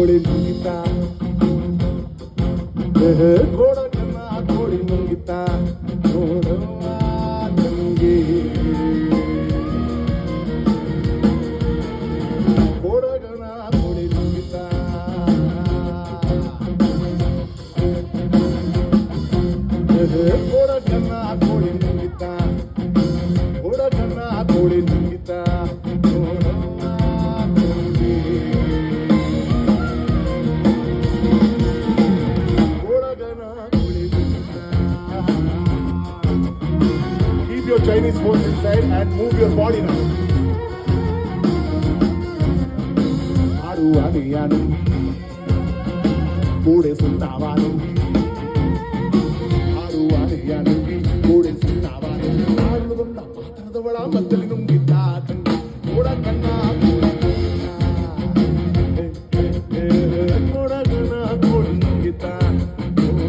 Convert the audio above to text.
ಕೋಳಿ ನುಂಗಿತ ಕೊಡಗನ ಕೋಳಿ ನುಂಗಿತ ನೋಡುವ ತಂಗಿ ಕೊಡಗನ ಕೋಳಿ ನುಂಗಿತ ಕೊಡಗನ ಕೋಳಿ ನುಂಗಿತ ಕೊಡಗನ ಕೋಳಿ ನುಂಗಿತ your Chinese phones inside and move your body now. Aru adiyanu, kude suntavanu. Aru adiyanu, kude suntavanu. Aru banda paatharada vada maddali nungita tangi. Koda kanna koda kanna koda nungita. Koda